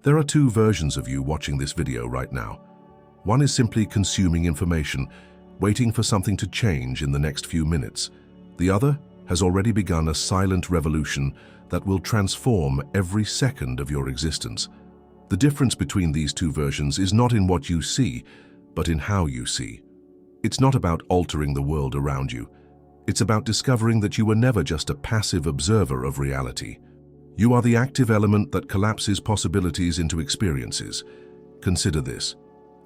There are two versions of you watching this video right now. One is simply consuming information, waiting for something to change in the next few minutes. The other has already begun a silent revolution that will transform every second of your existence. The difference between these two versions is not in what you see, but in how you see. It's not about altering the world around you. It's about discovering that you were never just a passive observer of reality. You are the active element that collapses possibilities into experiences. Consider this.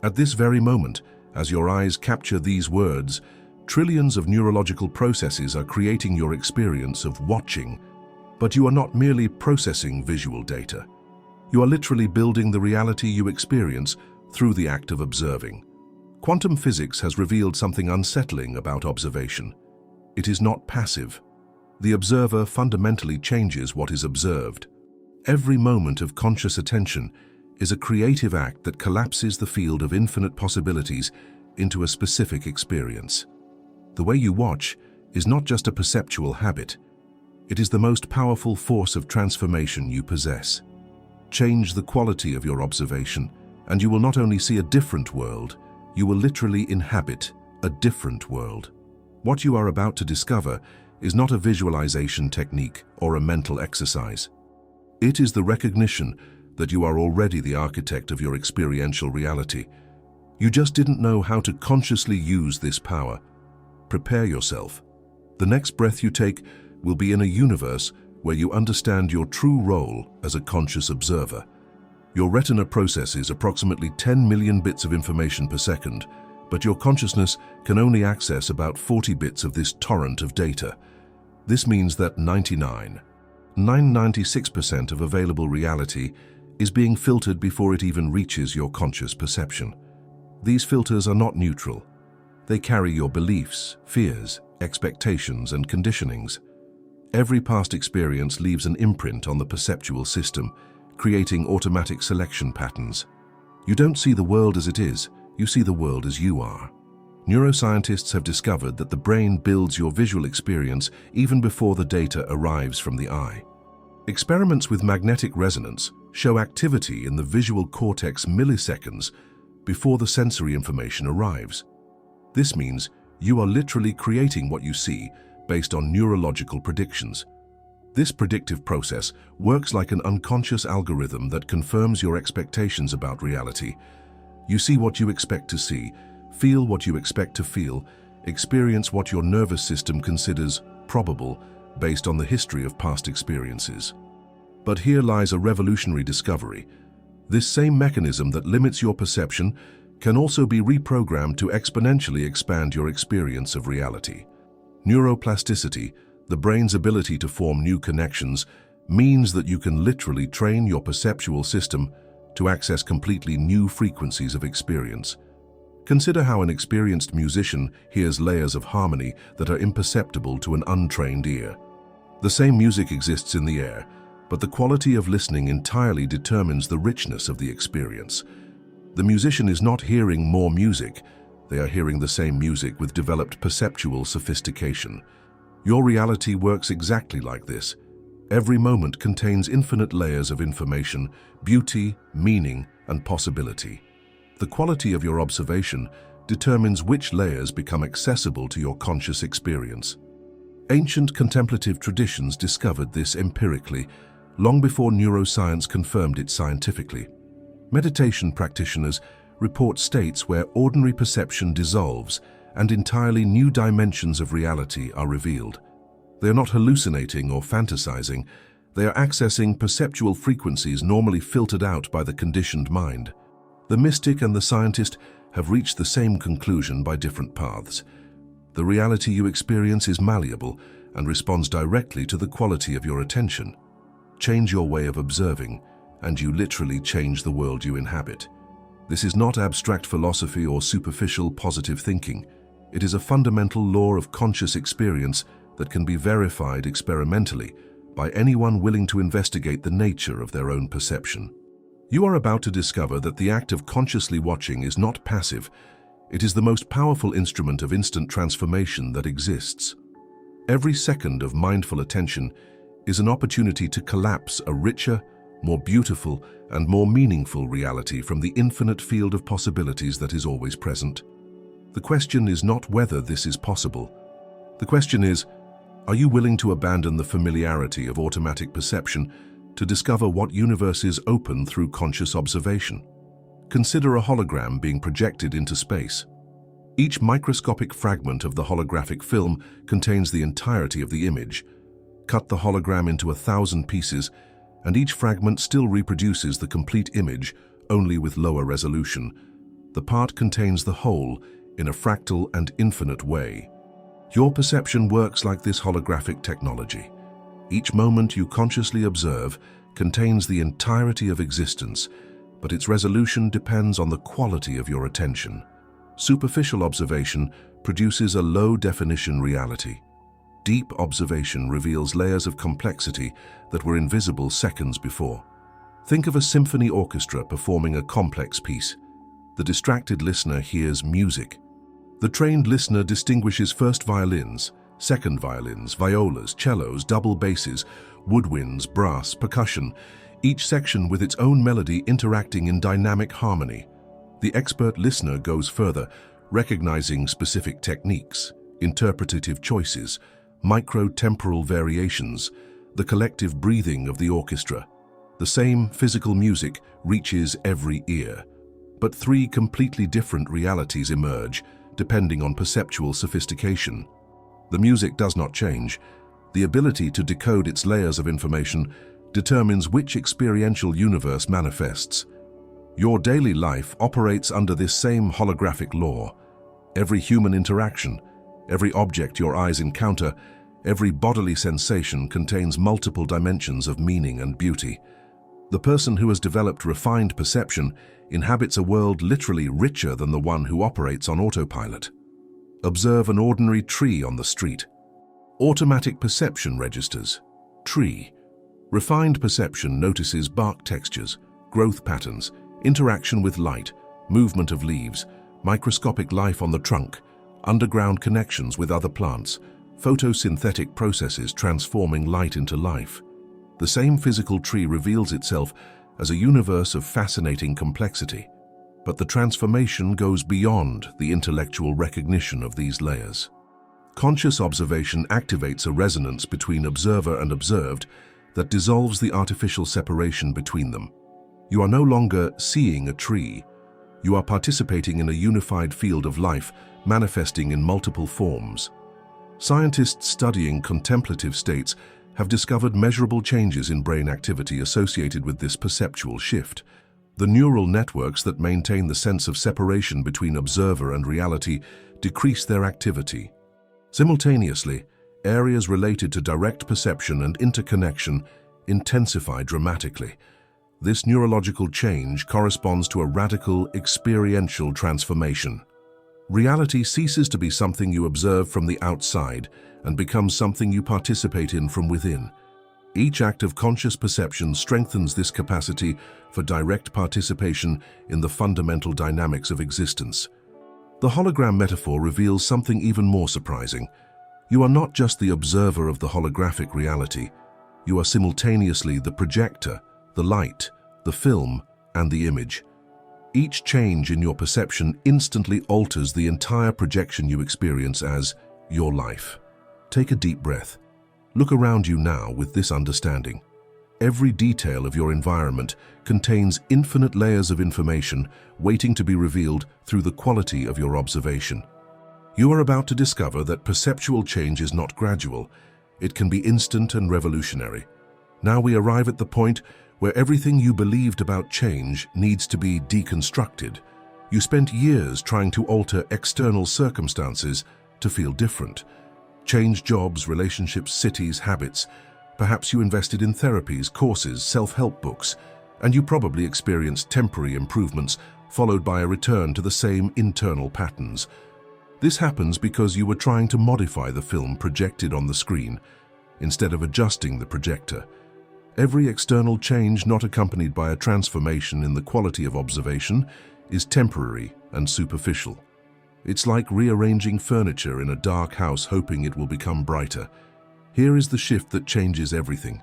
At this very moment, as your eyes capture these words, trillions of neurological processes are creating your experience of watching. But you are not merely processing visual data. You are literally building the reality you experience through the act of observing. Quantum physics has revealed something unsettling about observation. It is not passive. The observer fundamentally changes what is observed. Every moment of conscious attention is a creative act that collapses the field of infinite possibilities into a specific experience. The way you watch is not just a perceptual habit. It is the most powerful force of transformation you possess. Change the quality of your observation, and you will not only see a different world, you will literally inhabit a different world. What you are about to discover is not a visualization technique or a mental exercise. It is the recognition that you are already the architect of your experiential reality. You just didn't know how to consciously use this power. Prepare yourself. The next breath you take will be in a universe where you understand your true role as a conscious observer. Your retina processes approximately 10 million bits of information per second, but your consciousness can only access about 40 bits of this torrent of data. This means that 96% of available reality is being filtered before it even reaches your conscious perception. These filters are not neutral. They carry your beliefs, fears, expectations, and conditionings. Every past experience leaves an imprint on the perceptual system, creating automatic selection patterns. You don't see the world as it is, you see the world as you are. Neuroscientists have discovered that the brain builds your visual experience even before the data arrives from the eye. Experiments with magnetic resonance show activity in the visual cortex milliseconds before the sensory information arrives. This means you are literally creating what you see based on neurological predictions. This predictive process works like an unconscious algorithm that confirms your expectations about reality. You see what you expect to see, feel what you expect to feel, experience what your nervous system considers probable based on the history of past experiences. But here lies a revolutionary discovery. This same mechanism that limits your perception can also be reprogrammed to exponentially expand your experience of reality. Neuroplasticity, the brain's ability to form new connections, means that you can literally train your perceptual system to access completely new frequencies of experience. Consider how an experienced musician hears layers of harmony that are imperceptible to an untrained ear. The same music exists in the air, but the quality of listening entirely determines the richness of the experience. The musician is not hearing more music, they are hearing the same music with developed perceptual sophistication. Your reality works exactly like this. Every moment contains infinite layers of information, beauty, meaning, and possibility. The quality of your observation determines which layers become accessible to your conscious experience. Ancient contemplative traditions discovered this empirically, long before neuroscience confirmed it scientifically. Meditation practitioners report states where ordinary perception dissolves and entirely new dimensions of reality are revealed. They are not hallucinating or fantasizing, they are accessing perceptual frequencies normally filtered out by the conditioned mind. The mystic and the scientist have reached the same conclusion by different paths. The reality you experience is malleable and responds directly to the quality of your attention. Change your way of observing, and you literally change the world you inhabit. This is not abstract philosophy or superficial positive thinking. It is a fundamental law of conscious experience that can be verified experimentally by anyone willing to investigate the nature of their own perception. You are about to discover that the act of consciously watching is not passive. It is the most powerful instrument of instant transformation that exists. Every second of mindful attention is an opportunity to collapse a richer, more beautiful, and more meaningful reality from the infinite field of possibilities that is always present. The question is not whether this is possible. The question is, are you willing to abandon the familiarity of automatic perception to discover what universes open through conscious observation? Consider a hologram being projected into space. Each microscopic fragment of the holographic film contains the entirety of the image. Cut the hologram into 1,000 pieces, and each fragment still reproduces the complete image, only with lower resolution. The part contains the whole in a fractal and infinite way. Your perception works like this holographic technology. Each moment you consciously observe contains the entirety of existence, but its resolution depends on the quality of your attention. Superficial observation produces a low-definition reality. Deep observation reveals layers of complexity that were invisible seconds before. Think of a symphony orchestra performing a complex piece. The distracted listener hears music. The trained listener distinguishes first violins, second violins, violas, cellos, double basses, woodwinds, brass, percussion, each section with its own melody interacting in dynamic harmony. The expert listener goes further, recognizing specific techniques, interpretative choices, micro-temporal variations, the collective breathing of the orchestra. The same physical music reaches every ear, but three completely different realities emerge, depending on perceptual sophistication. The music does not change. The ability to decode its layers of information determines which experiential universe manifests. Your daily life operates under this same holographic law. Every human interaction, every object your eyes encounter, every bodily sensation contains multiple dimensions of meaning and beauty. The person who has developed refined perception inhabits a world literally richer than the one who operates on autopilot. Observe an ordinary tree on the street. Automatic perception registers. Tree. Refined perception notices bark textures, growth patterns, interaction with light, movement of leaves, microscopic life on the trunk, underground connections with other plants, photosynthetic processes transforming light into life. The same physical tree reveals itself as a universe of fascinating complexity, but the transformation goes beyond the intellectual recognition of these layers. Conscious observation activates a resonance between observer and observed that dissolves the artificial separation between them. You are no longer seeing a tree. You are participating in a unified field of life, manifesting in multiple forms. Scientists studying contemplative states have discovered measurable changes in brain activity associated with this perceptual shift. The neural networks that maintain the sense of separation between observer and reality decrease their activity. Simultaneously, areas related to direct perception and interconnection intensify dramatically. This neurological change corresponds to a radical experiential transformation. Reality ceases to be something you observe from the outside and becomes something you participate in from within. Each act of conscious perception strengthens this capacity for direct participation in the fundamental dynamics of existence. The hologram metaphor reveals something even more surprising. You are not just the observer of the holographic reality. You are simultaneously the projector, the light, the film, and the image. Each change in your perception instantly alters the entire projection you experience as your life. Take a deep breath. Look around you now with this understanding. Every detail of your environment contains infinite layers of information waiting to be revealed through the quality of your observation. You are about to discover that perceptual change is not gradual. It can be instant and revolutionary. Now we arrive at the point where everything you believed about change needs to be deconstructed. You spent years trying to alter external circumstances to feel different. Change jobs, relationships, cities, habits. Perhaps you invested in therapies, courses, self-help books, and you probably experienced temporary improvements followed by a return to the same internal patterns. This happens because you were trying to modify the film projected on the screen instead of adjusting the projector. Every external change not accompanied by a transformation in the quality of observation is temporary and superficial. It's like rearranging furniture in a dark house hoping it will become brighter. Here is the shift that changes everything.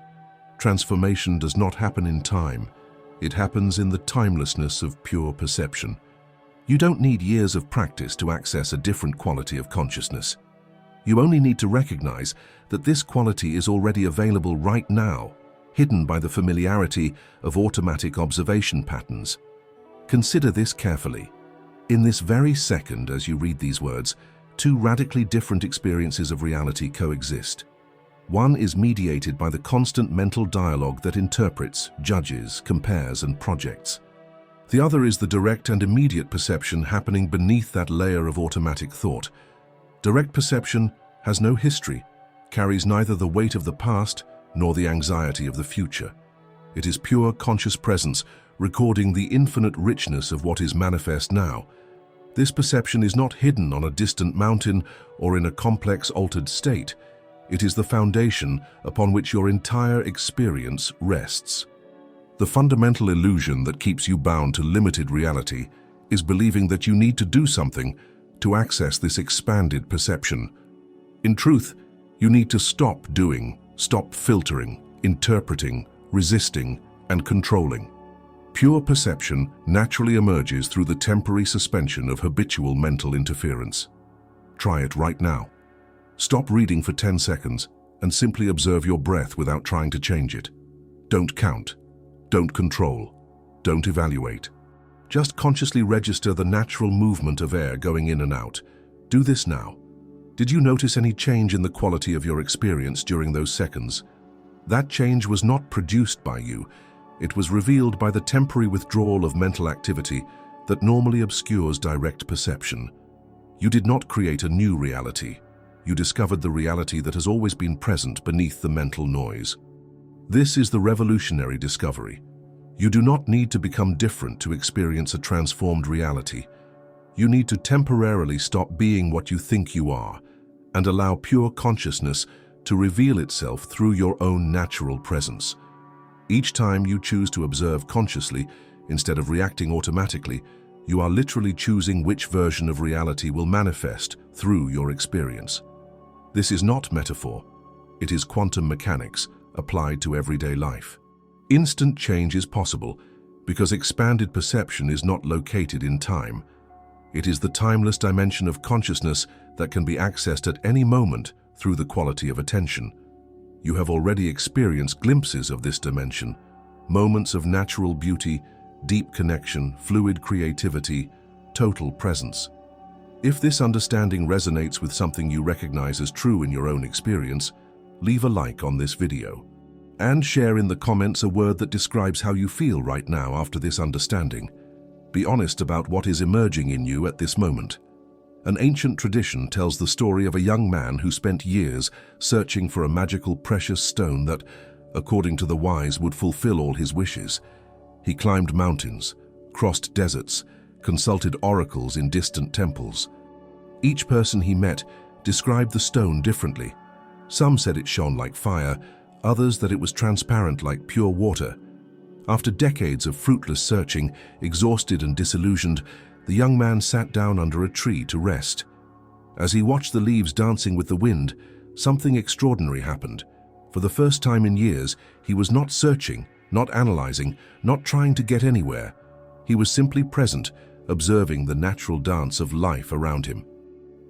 Transformation does not happen in time. It happens in the timelessness of pure perception. You don't need years of practice to access a different quality of consciousness. You only need to recognize that this quality is already available right now, hidden by the familiarity of automatic observation patterns. Consider this carefully. In this very second, as you read these words, two radically different experiences of reality coexist. One is mediated by the constant mental dialogue that interprets, judges, compares, and projects. The other is the direct and immediate perception happening beneath that layer of automatic thought. Direct perception has no history, carries neither the weight of the past nor the anxiety of the future. It is pure conscious presence, recording the infinite richness of what is manifest now. This perception is not hidden on a distant mountain or in a complex altered state. It is the foundation upon which your entire experience rests. The fundamental illusion that keeps you bound to limited reality is believing that you need to do something to access this expanded perception. In truth, you need to stop doing, stop filtering, interpreting, resisting, and controlling. Pure perception naturally emerges through the temporary suspension of habitual mental interference. Try it right now. Stop reading for 10 seconds and simply observe your breath without trying to change it. Don't count. Don't control. Don't evaluate. Just consciously register the natural movement of air going in and out. Do this now. Did you notice any change in the quality of your experience during those seconds? That change was not produced by you. It was revealed by the temporary withdrawal of mental activity that normally obscures direct perception. You did not create a new reality. You discovered the reality that has always been present beneath the mental noise. This is the revolutionary discovery. You do not need to become different to experience a transformed reality. You need to temporarily stop being what you think you are and allow pure consciousness to reveal itself through your own natural presence. Each time you choose to observe consciously instead of reacting automatically, you are literally choosing which version of reality will manifest through your experience. This is not metaphor. It is quantum mechanics applied to everyday life. Instant change is possible because expanded perception is not located in time. It is the timeless dimension of consciousness that can be accessed at any moment through the quality of attention. You have already experienced glimpses of this dimension, moments of natural beauty, deep connection, fluid creativity, total presence. If this understanding resonates with something you recognize as true in your own experience, leave a like on this video and share in the comments a word that describes how you feel right now after this understanding. Be honest about what is emerging in you at this moment. An ancient tradition tells the story of a young man who spent years searching for a magical precious stone that, according to the wise, would fulfill all his wishes. He climbed mountains, crossed deserts, consulted oracles in distant temples. Each person he met described the stone differently. Some said it shone like fire, others that it was transparent like pure water. After decades of fruitless searching, exhausted and disillusioned, the young man sat down under a tree to rest. As he watched the leaves dancing with the wind, something extraordinary happened. For the first time in years, he was not searching, not analyzing, not trying to get anywhere. He was simply present, observing the natural dance of life around him.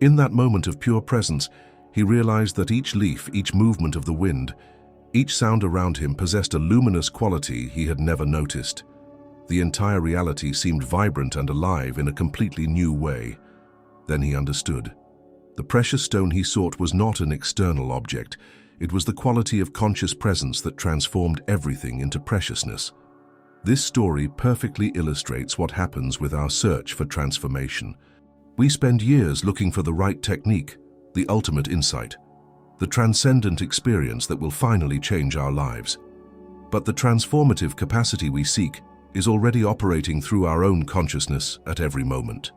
In that moment of pure presence, he realized that each leaf, each movement of the wind, each sound around him possessed a luminous quality he had never noticed. The entire reality seemed vibrant and alive in a completely new way. Then he understood. The precious stone he sought was not an external object. It was the quality of conscious presence that transformed everything into preciousness. This story perfectly illustrates what happens with our search for transformation. We spend years looking for the right technique, the ultimate insight, the transcendent experience that will finally change our lives. But the transformative capacity we seek is already operating through our own consciousness at every moment.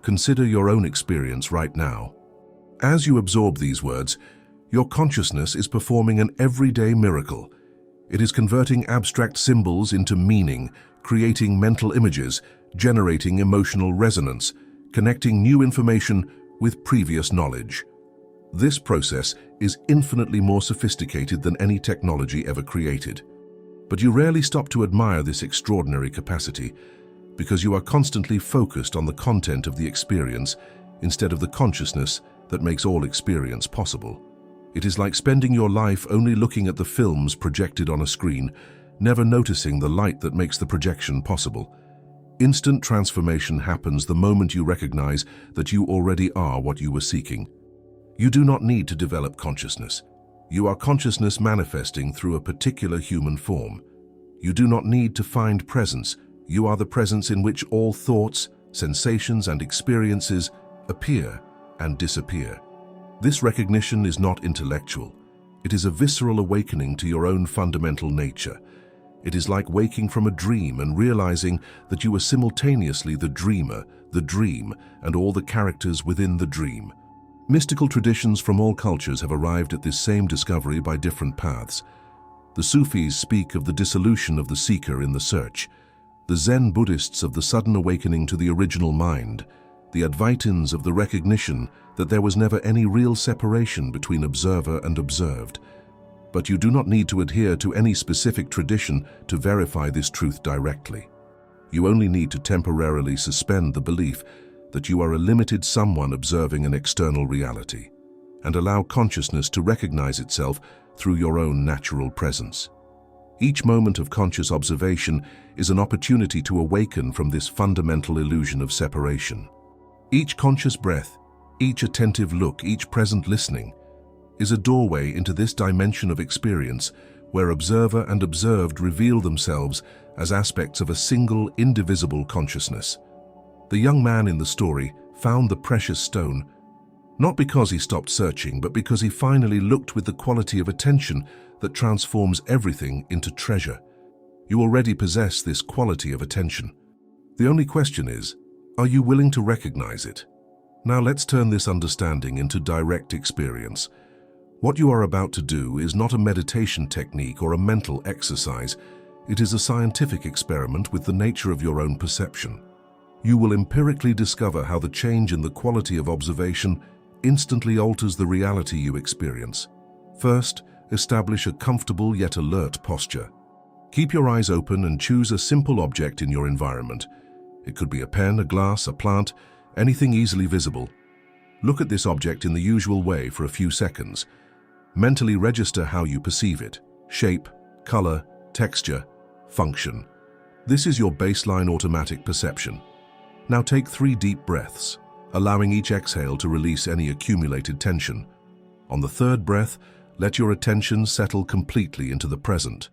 Consider your own experience right now. As you absorb these words, your consciousness is performing an everyday miracle. It is converting abstract symbols into meaning, creating mental images, generating emotional resonance, connecting new information with previous knowledge. This process is infinitely more sophisticated than any technology ever created. But you rarely stop to admire this extraordinary capacity because you are constantly focused on the content of the experience instead of the consciousness that makes all experience possible. It is like spending your life only looking at the films projected on a screen, never noticing the light that makes the projection possible. Instant transformation happens the moment you recognize that you already are what you were seeking. You do not need to develop consciousness. You are consciousness manifesting through a particular human form. You do not need to find presence. You are the presence in which all thoughts, sensations, and experiences appear and disappear. This recognition is not intellectual. It is a visceral awakening to your own fundamental nature. It is like waking from a dream and realizing that you are simultaneously the dreamer, the dream, and all the characters within the dream. Mystical traditions from all cultures have arrived at this same discovery by different paths. The Sufis speak of the dissolution of the seeker in the search, the Zen Buddhists of the sudden awakening to the original mind, the Advaitins of the recognition that there was never any real separation between observer and observed. But you do not need to adhere to any specific tradition to verify this truth directly. You only need to temporarily suspend the belief that you are a limited someone observing an external reality, and allow consciousness to recognize itself through your own natural presence. Each moment of conscious observation is an opportunity to awaken from this fundamental illusion of separation. Each conscious breath, each attentive look, each present listening is a doorway into this dimension of experience where observer and observed reveal themselves as aspects of a single, indivisible consciousness. The young man in the story found the precious stone, not because he stopped searching, but because he finally looked with the quality of attention that transforms everything into treasure. You already possess this quality of attention. The only question is, are you willing to recognize it? Now let's turn this understanding into direct experience. What you are about to do is not a meditation technique or a mental exercise. It is a scientific experiment with the nature of your own perception. You will empirically discover how the change in the quality of observation instantly alters the reality you experience. First, establish a comfortable yet alert posture. Keep your eyes open and choose a simple object in your environment. It could be a pen, a glass, a plant, anything easily visible. Look at this object in the usual way for a few seconds. Mentally register how you perceive it: shape, color, texture, function. This is your baseline automatic perception. Now take 3 deep breaths, allowing each exhale to release any accumulated tension. On the 3rd breath, let your attention settle completely into the present.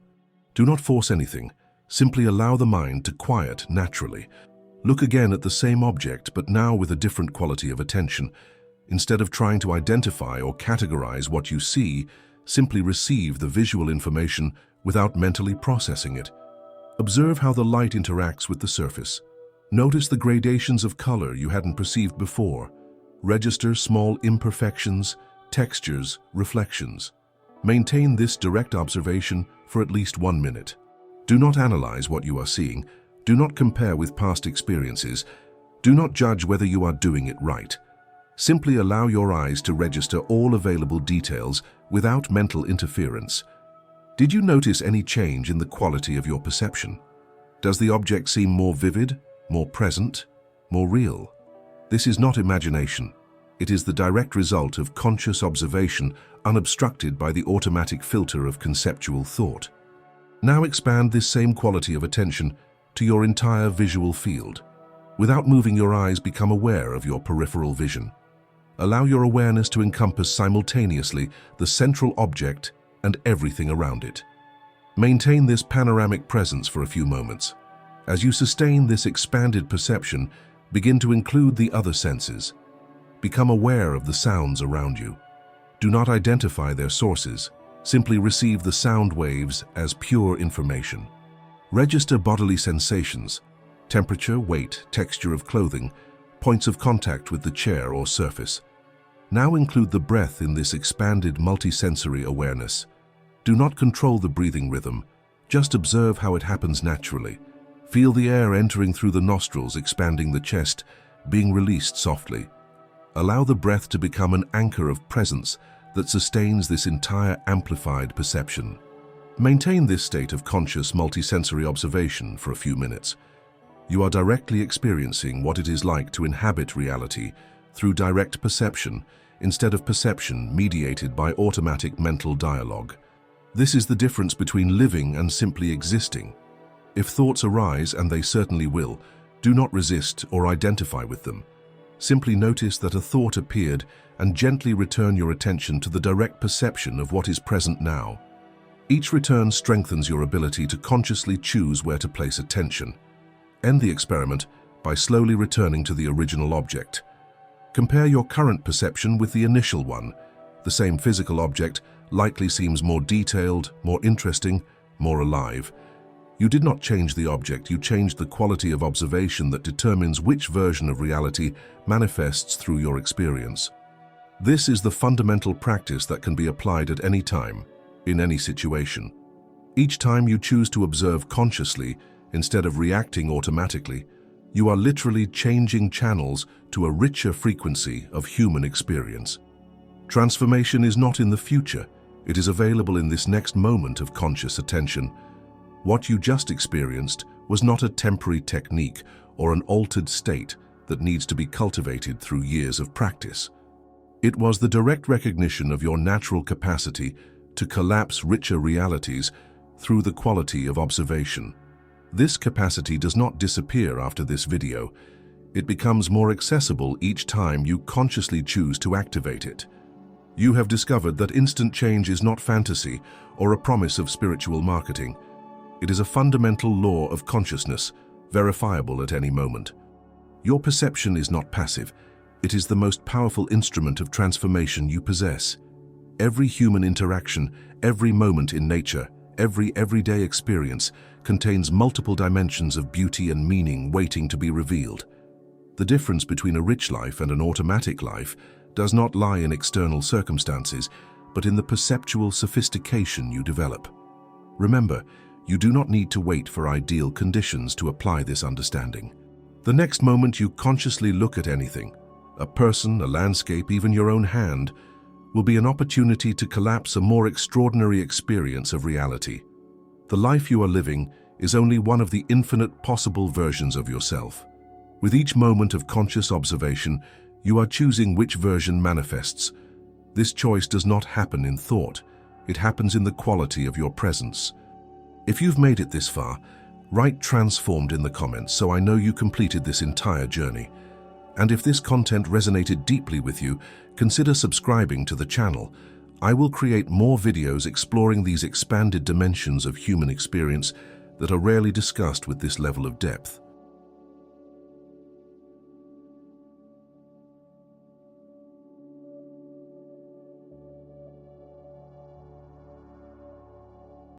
Do not force anything. Simply allow the mind to quiet naturally. Look again at the same object, but now with a different quality of attention. Instead of trying to identify or categorize what you see, simply receive the visual information without mentally processing it. Observe how the light interacts with the surface. Notice the gradations of color you hadn't perceived before. Register small imperfections, textures, reflections. Maintain this direct observation for at least 1 minute. Do not analyze what you are seeing. Do not compare with past experiences. Do not judge whether you are doing it right. Simply allow your eyes to register all available details without mental interference. Did you notice any change in the quality of your perception? Does the object seem more vivid, more present, more real? This is not imagination. It is the direct result of conscious observation unobstructed by the automatic filter of conceptual thought. Now expand this same quality of attention to your entire visual field. Without moving your eyes, become aware of your peripheral vision. Allow your awareness to encompass simultaneously the central object and everything around it. Maintain this panoramic presence for a few moments. As you sustain this expanded perception, begin to include the other senses. Become aware of the sounds around you. Do not identify their sources. Simply receive the sound waves as pure information. Register bodily sensations: temperature, weight, texture of clothing, points of contact with the chair or surface. Now include the breath in this expanded multisensory awareness. Do not control the breathing rhythm. Just observe how it happens naturally. Feel the air entering through the nostrils, expanding the chest, being released softly. Allow the breath to become an anchor of presence that sustains this entire amplified perception. Maintain this state of conscious multisensory observation for a few minutes. You are directly experiencing what it is like to inhabit reality through direct perception instead of perception mediated by automatic mental dialogue. This is the difference between living and simply existing. If thoughts arise, and they certainly will, do not resist or identify with them. Simply notice that a thought appeared and gently return your attention to the direct perception of what is present now. Each return strengthens your ability to consciously choose where to place attention. End the experiment by slowly returning to the original object. Compare your current perception with the initial one. The same physical object likely seems more detailed, more interesting, more alive. You did not change the object, you changed the quality of observation that determines which version of reality manifests through your experience. This is the fundamental practice that can be applied at any time, in any situation. Each time you choose to observe consciously, instead of reacting automatically, you are literally changing channels to a richer frequency of human experience. Transformation is not in the future, it is available in this next moment of conscious attention. What you just experienced was not a temporary technique or an altered state that needs to be cultivated through years of practice. It was the direct recognition of your natural capacity to collapse richer realities through the quality of observation. This capacity does not disappear after this video. It becomes more accessible each time you consciously choose to activate it. You have discovered that instant change is not fantasy or a promise of spiritual marketing. It is a fundamental law of consciousness, verifiable at any moment. Your perception is not passive. It is the most powerful instrument of transformation you possess. Every human interaction, every moment in nature, every everyday experience contains multiple dimensions of beauty and meaning waiting to be revealed. The difference between a rich life and an automatic life does not lie in external circumstances, but in the perceptual sophistication you develop. Remember, you do not need to wait for ideal conditions to apply this understanding. The next moment you consciously look at anything, a person, a landscape, even your own hand, will be an opportunity to collapse a more extraordinary experience of reality. The life you are living is only one of the infinite possible versions of yourself. With each moment of conscious observation, you are choosing which version manifests. This choice does not happen in thought. It happens in the quality of your presence. If you've made it this far, write "transformed" in the comments so I know you completed this entire journey. And if this content resonated deeply with you, consider subscribing to the channel. I will create more videos exploring these expanded dimensions of human experience that are rarely discussed with this level of depth.